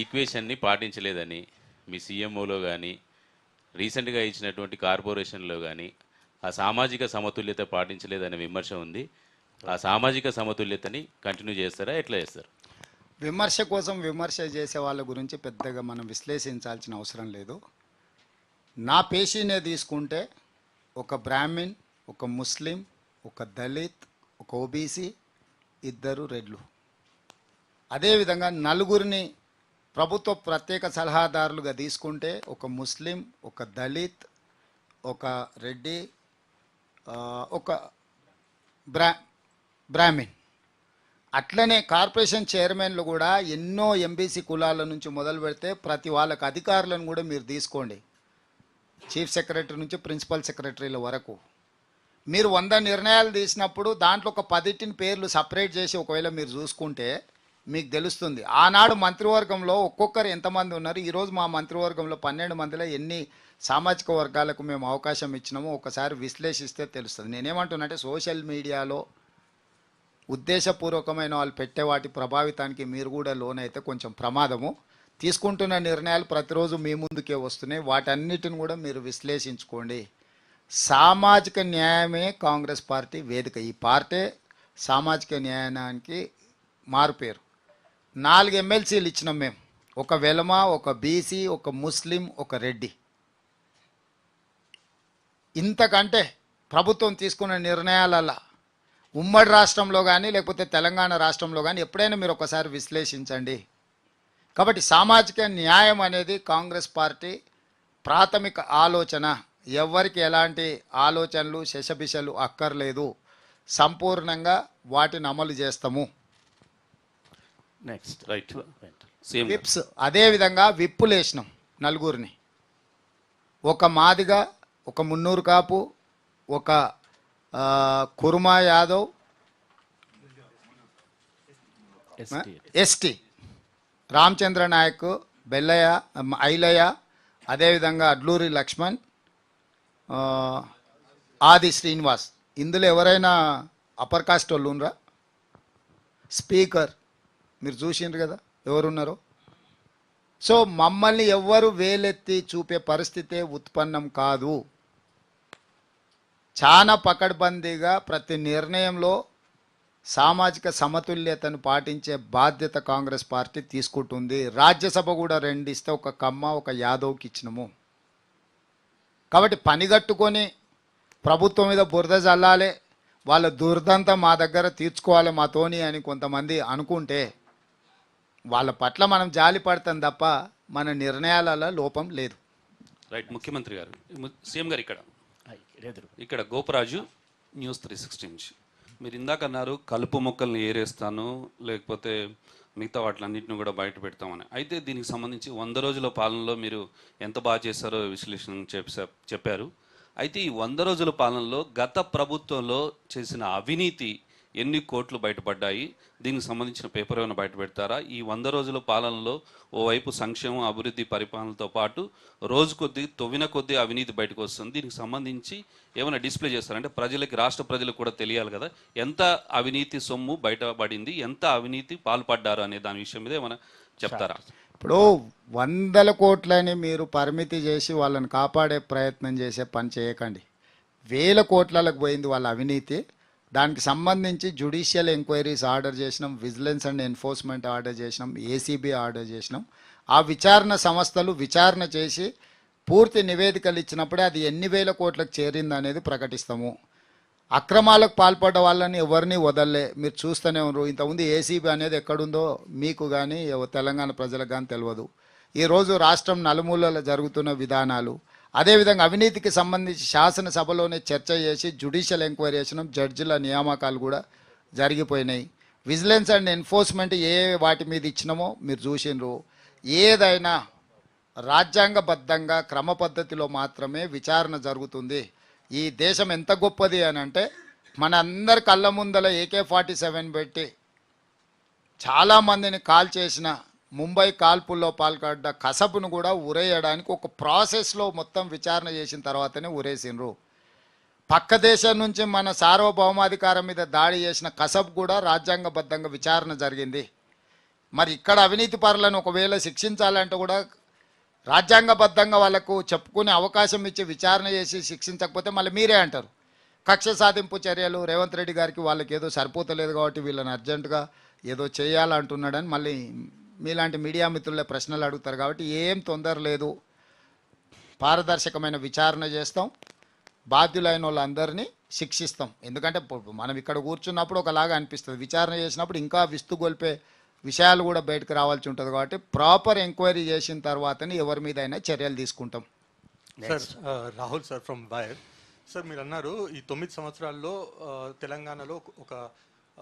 ఈక్వేషన్ని పాటించలేదని మీ సీఎంఓలో కానీ రీసెంట్గా ఇచ్చినటువంటి కార్పొరేషన్లో కానీ ఆ సామాజిక సమతుల్యత పాటించలేదనే విమర్శ ఉంది. ఆ సామాజిక సమతుల్యతని కంటిన్యూ చేస్తారా, ఎట్లా చేస్తారు? విమర్శ కోసం విమర్శ చేసే వాళ్ళ గురించి పెద్దగా మనం విశ్లేషించాల్సిన అవసరం లేదు. నా పేషీనే తీసుకుంటే ఒక బ్రాహ్మిన్, ఒక ముస్లిం, ఒక దళిత్, ఒక ఓబీసీ, 2 రెడ్లు, అదేవిధంగా 4 ప్రభుత్వ ప్రత్యేక సలహాదారులుగా తీసుకుంటే ఒక ముస్లిం, ఒక దళిత్, ఒక రెడ్డి, ఒక బ్రాహ్మిన్. అట్లనే కార్పొరేషన్ చైర్మన్లు కూడా ఎన్నో ఎంబీసీ కులాల నుంచి మొదలు పెడితే ప్రతి వాళ్ళకి అధికారులను కూడా మీరు తీసుకోండి, చీఫ్ సెక్రటరీ నుంచి ప్రిన్సిపల్ సెక్రటరీల వరకు. మీరు 100 నిర్ణయాలు తీసినప్పుడు దాంట్లో ఒక 10 పేర్లు సపరేట్ చేసి ఒకవేళ మీరు చూసుకుంటే మీకు తెలుస్తుంది. ఆనాడు మంత్రివర్గంలో ఒక్కొక్కరు ఎంతమంది ఉన్నారు, ఈరోజు మా మంత్రివర్గంలో 12 మందిలో ఎన్ని సామాజిక వర్గాలకు మేము అవకాశం ఇచ్చినామో ఒకసారి విశ్లేషిస్తే తెలుస్తుంది. నేనేమంటున్నానంటే సోషల్ మీడియాలో ఉద్దేశపూర్వకమైన వాళ్ళు పెట్టే వాటి ప్రభావితానికి మీరు కూడా లోనైతే కొంచెం ప్రమాదము. తీసుకుంటున్న నిర్ణయాలు ప్రతిరోజు మీ ముందుకే వస్తున్నాయి, వాటన్నిటిని కూడా మీరు విశ్లేషించుకోండి. సామాజిక న్యాయమే కాంగ్రెస్ పార్టీ వేదిక. ఈ పార్టీ సామాజిక న్యాయానికి మారుపేరు. 4 ఎమ్మెల్సీలు ఇచ్చినాం మేము, ఒక వెలమ, ఒక బీసీ, ఒక ముస్లిం, ఒక రెడ్డి. ఇంతకంటే ప్రభుత్వం తీసుకున్న నిర్ణయాలలో ఉమ్మడి రాష్ట్రంలో కానీ లేకపోతే తెలంగాణ రాష్ట్రంలో కానీ ఎప్పుడైనా మీరు ఒకసారి విశ్లేషించండి. కాబట్టి సామాజిక న్యాయం అనేది కాంగ్రెస్ పార్టీ ప్రాథమిక ఆలోచన. ఎవరికి ఎలాంటి ఆలోచనలు శశబిషలు అక్కర్లేదు, సంపూర్ణంగా వాటిని అమలు చేస్తాము. నెక్స్ట్ రైట్ విప్స్ అదేవిధంగా విప్పులు వేసినాం 4, ఒక మాదిగ, ఒక మున్నూరు కాపు, ఒక కుర్మా యాదవ్, ఎస్టీ రామచంద్ర నాయక్, బెల్లయ్య, ఐలయ్య, అదేవిధంగా అడ్లూరి లక్ష్మణ్, ఆది శ్రీనివాస్. ఇందులో ఎవరైనా అప్పర్ కాస్ట్ వాళ్ళు ఉన్నరా? స్పీకర్ మీరు చూసిండ్రు కదా ఎవరున్నారో. సో మమ్మల్ని ఎవ్వరు వేలెత్తి చూపే పరిస్థితే ఉత్పన్నం కాదు. చాలా పకడ్బందీగా ప్రతి నిర్ణయంలో సామాజిక సమతుల్యతను పాటించే బాధ్యత కాంగ్రెస్ పార్టీ తీసుకుంటుంది. రాజ్యసభ కూడా 2 ఇస్తే ఒక కమ్మ, ఒక యాదవ్కి ఇచ్చినాము. కాబట్టి పనిగట్టుకొని ప్రభుత్వం మీద బురద జల్లాలి, వాళ్ళ దుర్దంతా మా దగ్గర తీర్చుకోవాలి మాతోని అని కొంతమంది అనుకుంటే వాళ్ళ పట్ల మనం జాలి పడతాం తప్ప మన నిర్ణయాలలో లోపం లేదు. రైట్. ముఖ్యమంత్రి గారు, సీఎం గారు ఇక్కడ గోపరాజు, న్యూస్ 360 నుంచి. మీరు ఇందాక అన్నారు కలుపు మొక్కల్ని ఏరేస్తాను, లేకపోతే మిగతా వాటిలన్నింటిని కూడా బయట పెడతామని. అయితే దీనికి సంబంధించి 100 రోజుల పాలనలో మీరు ఎంత బాగా చేశారో విశ్లేషణ చెప్పారు. అయితే ఈ 100 రోజుల పాలనలో గత ప్రభుత్వంలో చేసిన అవినీతి ఎన్ని కోట్లు బయటపడ్డాయి, దీనికి సంబంధించిన పేపర్ ఏమైనా బయట పెడతారా? ఈ 100 రోజుల పాలనలో ఓవైపు సంక్షేమం, అభివృద్ధి, పరిపాలనతో పాటు రోజు తొవ్విన కొద్దీ అవినీతి బయటకు వస్తుంది. దీనికి సంబంధించి ఏమైనా డిస్ప్లే చేస్తారంటే ప్రజలకి, రాష్ట్ర ప్రజలకు కూడా తెలియాలి కదా, ఎంత అవినీతి సొమ్ము బయటపడింది, ఎంత అవినీతి పాల్పడ్డారు అనే దాని విషయం మీద ఏమైనా చెప్తారా? ఇప్పుడు 100 కోట్లని మీరు పరిమితి చేసి వాళ్ళని కాపాడే ప్రయత్నం చేసే పని చేయకండి. 1000 కోట్లకు పోయింది వాళ్ళ అవినీతి. దానికి సంబంధించి జ్యుడిషియల్ ఎంక్వైరీస్ ఆర్డర్ చేసినాం, విజిలెన్స్ అండ్ ఎన్ఫోర్స్మెంట్ ఆర్డర్ చేసినాం, ఏసీబీ ఆర్డర్ చేసినాం. ఆ విచారణ సంస్థలు విచారణ చేసి పూర్తి నివేదికలు ఇచ్చినప్పుడే అది ఎన్ని 1000 కోట్లకు చేరింది అనేది ప్రకటిస్తాము. అక్రమాలకు పాల్పడ్డ వాళ్ళని ఎవరిని వదలలే, మీరు చూస్తూనే ఉన్నారు. ఇంతకుముందు ఏసీబీ అనేది ఎక్కడుందో మీకు కానీ తెలంగాణ ప్రజలకు కానీ తెలియదు. ఈరోజు రాష్ట్రం నలుమూలలో జరుగుతున్న విధానాలు, అదేవిధంగా అవినీతికి సంబంధించి శాసనసభలోనే చర్చ చేసి జ్యుడిషియల్ ఎంక్వైరీ చేసినాం, జడ్జిల నియామకాలు కూడా జరిగిపోయినాయి. విజిలెన్స్ అండ్ ఎన్ఫోర్స్మెంట్ ఏ వాటి మీద ఇచ్చినామో మీరు చూసినారు. ఏదైనా రాజ్యాంగబద్ధంగా క్రమ పద్ధతిలో మాత్రమే విచారణ జరుగుతుంది. ఈ దేశం ఎంత గొప్పది అని అంటే మన అందరి కళ్ళ ముందల AK-47 పెట్టి చాలామందిని కాల్ చేసిన, ముంబై కాల్పుల్లో పాల్పడ్డ కసబ్ను కూడా ఉరేయడానికి ఒక ప్రాసెస్లో మొత్తం విచారణ చేసిన తర్వాతనే ఉరేసినరు. పక్క దేశం నుంచి మన సార్వభౌమాధికారం మీద దాడి చేసిన కసబ్ కూడా రాజ్యాంగబద్ధంగా విచారణ జరిగింది. మరి ఇక్కడ అవినీతి పరులను ఒకవేళ శిక్షించాలంటే కూడా రాజ్యాంగబద్ధంగా వాళ్ళకు చెప్పుకునే అవకాశం ఇచ్చి విచారణ చేసి శిక్షించకపోతే మళ్ళీ మీరే అంటారు కక్ష సాధింపు చర్యలు రేవంత్ రెడ్డి గారికి వాళ్ళకి ఏదో సరిపోతలేదు కాబట్టి వీళ్ళని అర్జెంటుగా ఏదో చేయాలంటున్నాడని మళ్ళీ మీలాంటి మీడియా మిత్రులే ప్రశ్నలు అడుగుతారు కాబట్టి ఏం తొందర లేదు, పారదర్శకమైన విచారణ చేస్తాం, బాధ్యులైన వాళ్ళందరినీ శిక్షిస్తాం. ఎందుకంటే మనం ఇక్కడ కూర్చున్నప్పుడు ఒకలాగా అనిపిస్తుంది, విచారణ చేసినప్పుడు ఇంకా విస్తుగొల్పే విషయాలు కూడా బయటకు రావాల్సి ఉంటుంది కాబట్టి ప్రాపర్ ఎంక్వైరీ చేసిన తర్వాతనే ఎవరి మీద అయినా చర్యలు తీసుకుంటాం. Sir Rahul sir from wire. Sir మీరు అన్నారు ఈ 9 సంవత్సరాల్లో తెలంగాణలో ఒక